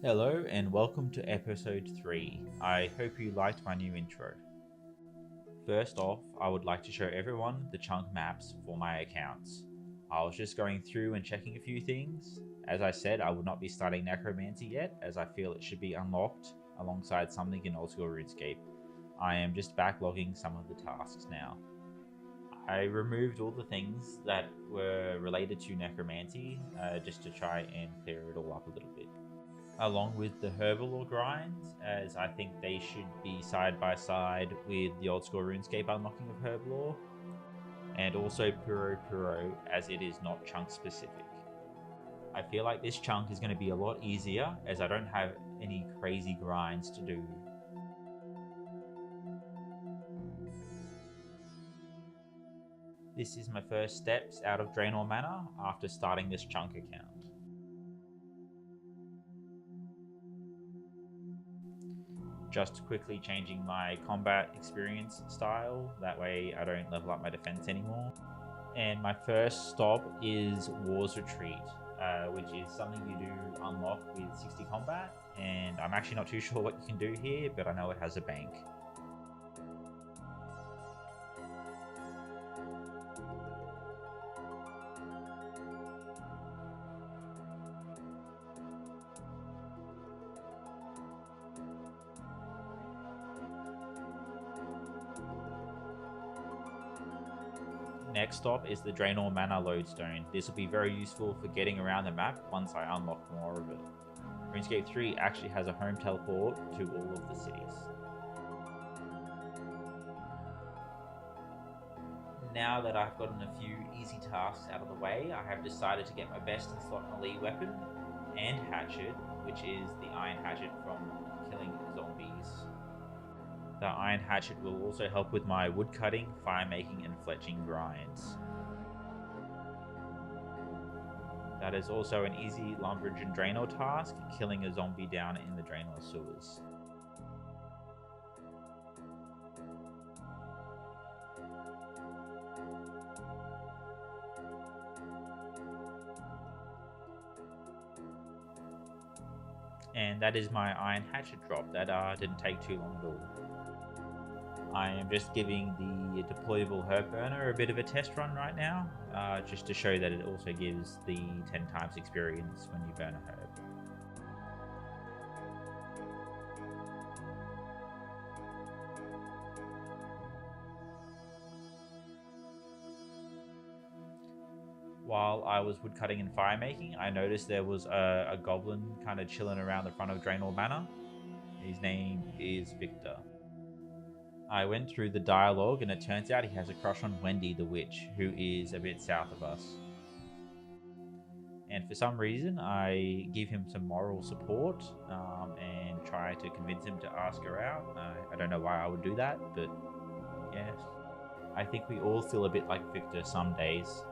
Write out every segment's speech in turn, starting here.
Hello and welcome to episode 3. I hope you liked my new intro. First off, I would like to show everyone the chunk maps for my accounts. I was just going through and checking a few things. As I said, I will not be starting necromancy yet, as I feel it should be unlocked alongside something in old school RuneScape. I am just backlogging some of the tasks now. I removed all the things that were related to necromancy just to try and clear it all up a little bit, along with the herbalore grinds, as I think they should be side by side with the old school RuneScape unlocking of herbalore, and also Puro, as it is not chunk specific. I feel like this chunk is going to be a lot easier, as I don't have any crazy grinds to do. This is my first steps out of Draynor Manor after starting this chunk account. Just quickly changing my combat experience style, that way I don't level up my defense anymore. And my first stop is War's Retreat, which is something you do unlock with 60 combat, and I'm actually not too sure what you can do here, but I know it has a bank. Next stop is the Draynor Manor Lodestone. This will be very useful for getting around the map once I unlock more of it. RuneScape 3 actually has a home teleport to all of the cities. Now that I've gotten a few easy tasks out of the way, I have decided to get my best in slot melee weapon and hatchet, which is the iron hatchet from killing zombies. The iron hatchet will also help with my wood cutting, fire making, and fletching grinds. That is also an easy lumberage and Draynor task, killing a zombie down in the Draynor sewers. And that is my iron hatchet drop. That didn't take too long at all. I am just giving the deployable herb burner a bit of a test run right now, just to show that it also gives the 10 times experience when you burn a herb. While I was woodcutting and fire making, I noticed there was a goblin kind of chilling around the front of Draynor Manor. His name is Victor. I went through the dialogue and it turns out he has a crush on Wendy the Witch, who is a bit south of us. And for some reason, I give him some moral support and try to convince him to ask her out. I don't know why I would do that, but yes. I think we all feel a bit like Victor some days.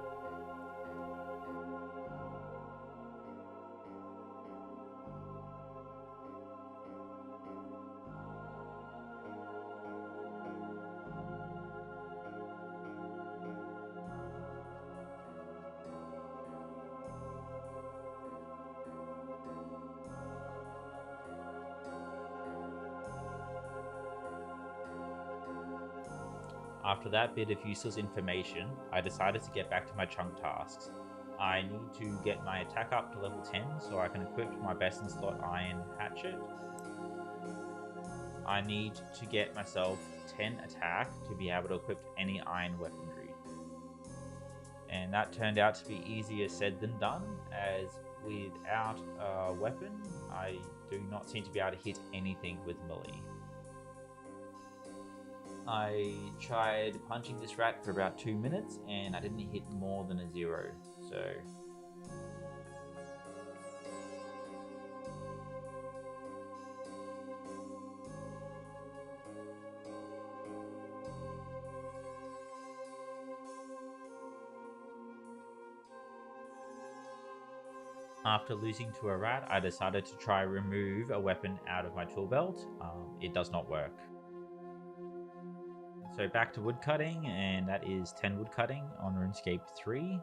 After that bit of useless information, I decided to get back to my chunk tasks. I need to get my attack up to level 10 so I can equip my best in slot iron hatchet. I need to get myself 10 attack to be able to equip any iron weaponry. And that turned out to be easier said than done, as without a weapon, I do not seem to be able to hit anything with melee. I tried punching this rat for about 2 minutes and I didn't hit more than a 0, so... After losing to a rat, I decided to try remove a weapon out of my tool belt. It does not work. So back to woodcutting, and that is 10 woodcutting on RuneScape 3.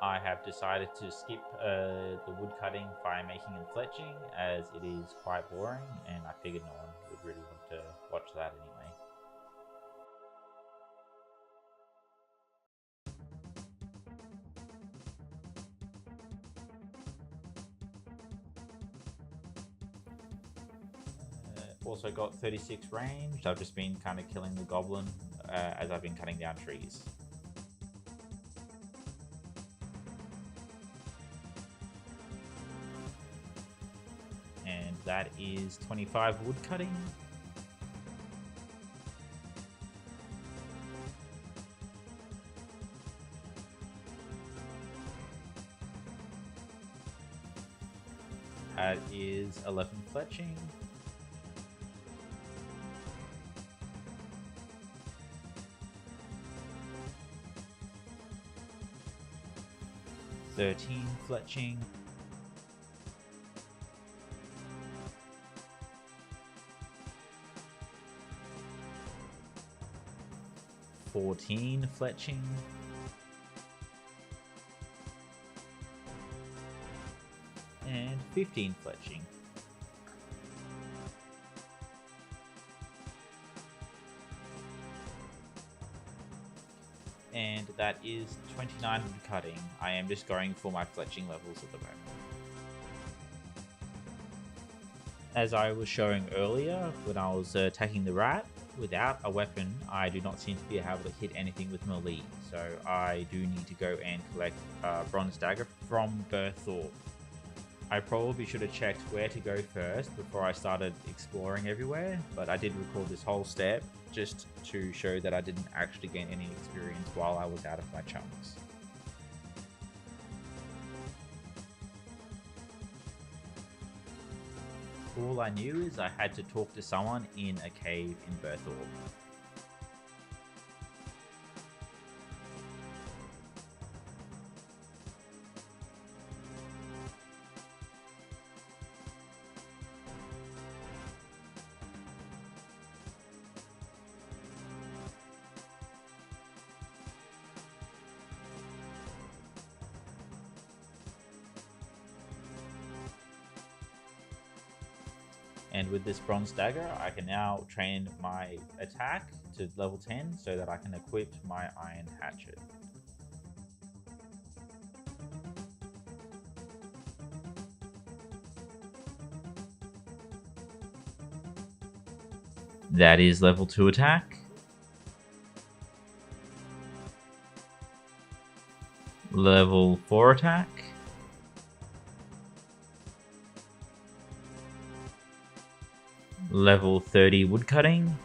I have decided to skip the wood cutting, fire making and fletching, as it is quite boring and I figured no one would really want to watch that anyway. Also got 36 range. I've just been kind of killing the goblin as I've been cutting down trees. And that is 25 wood cutting. That is 11 fletching. $13 fletching. $14 fletching. And 15 fletching. And that is 29 wood cutting. I am just going for my fletching levels at the moment. As I was showing earlier, when I was attacking the rat, without a weapon, I do not seem to be able to hit anything with melee. So I do need to go and collect a bronze dagger from Berthorpe. I probably should have checked where to go first before I started exploring everywhere, but I did record this whole step just to show that I didn't actually gain any experience while I was out of my chunks. All I knew is I had to talk to someone in a cave in Berthorpe. And with this bronze dagger, I can now train my attack to level 10 so that I can equip my iron hatchet. That is level 2 attack. Level 4 attack. Level 30 woodcutting.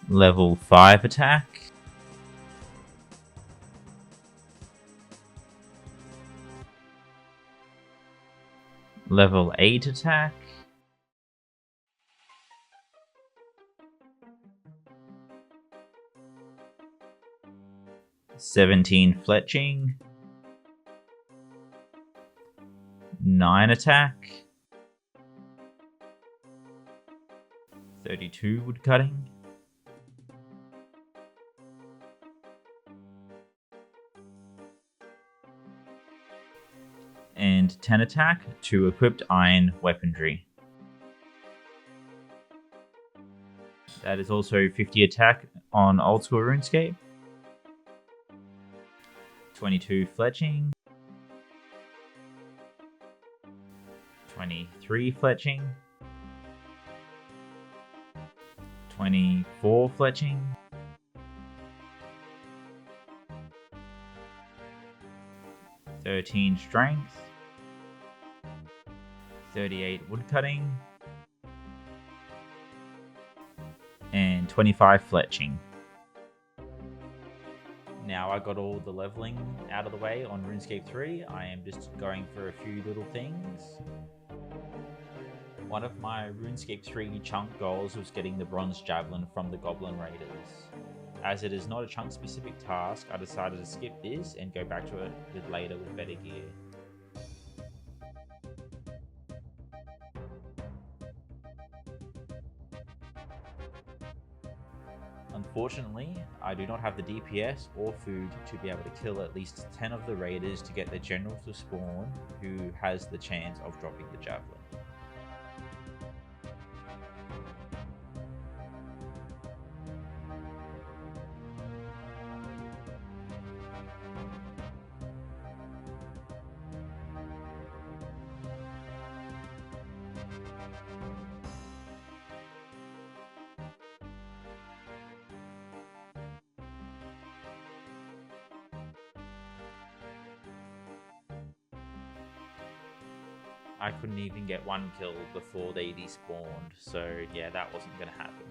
Level 5 attack. Level 8 attack. $17 fletching. 9 attack. 32 woodcutting. And 10 attack to equipped iron weaponry. That is also 50 attack on old school RuneScape. 22 fletching. 23 fletching. 24 fletching. 13 strength. 38 woodcutting. And 25 fletching. Now I got all the leveling out of the way on RuneScape 3, I am just going for a few little things. One of my RuneScape 3 chunk goals was getting the bronze javelin from the goblin raiders. As it is not a chunk specific task, I decided to skip this and go back to it later with better gear. Unfortunately, I do not have the DPS or food to be able to kill at least 10 of the raiders to get the general to spawn who has the chance of dropping the javelin. I couldn't even get one kill before they despawned, so yeah, that wasn't going to happen.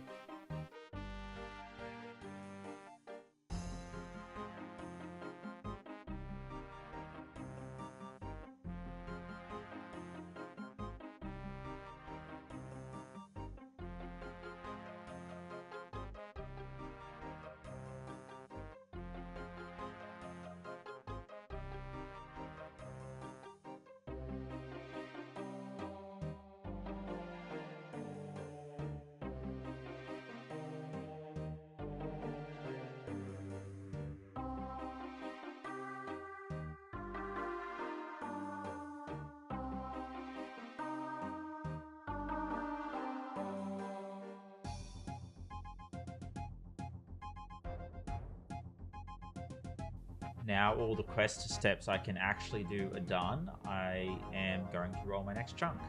Now all the quest steps I can actually do are done. I am going to roll my next chunk.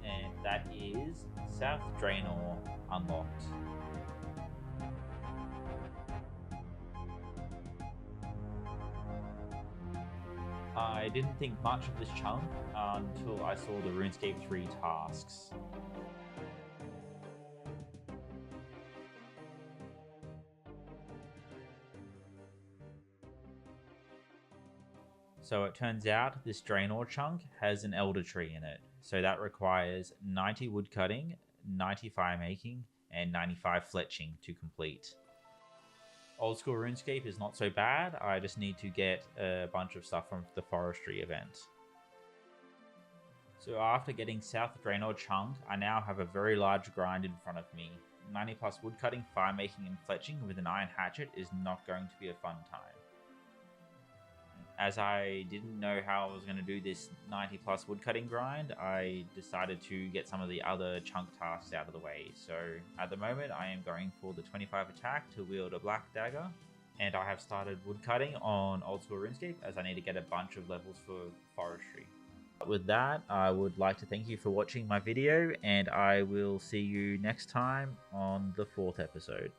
And that is South Draynor unlocked. I didn't think much of this chunk until I saw the RuneScape 3 tasks. So it turns out this Draynor chunk has an elder tree in it. So that requires 90 wood cutting, 90 fire making, and 95 fletching to complete. Old school RuneScape is not so bad. I just need to get a bunch of stuff from the forestry event. So after getting South Draynor chunk, I now have a very large grind in front of me. 90 plus wood cutting, fire making, and fletching with an iron hatchet is not going to be a fun time. As I didn't know how I was going to do this 90 plus woodcutting grind, I decided to get some of the other chunk tasks out of the way. So at the moment I am going for the 25 attack to wield a black dagger, and I have started woodcutting on old school RuneScape as I need to get a bunch of levels for forestry. With that, I would like to thank you for watching my video, and I will see you next time on the 4th episode.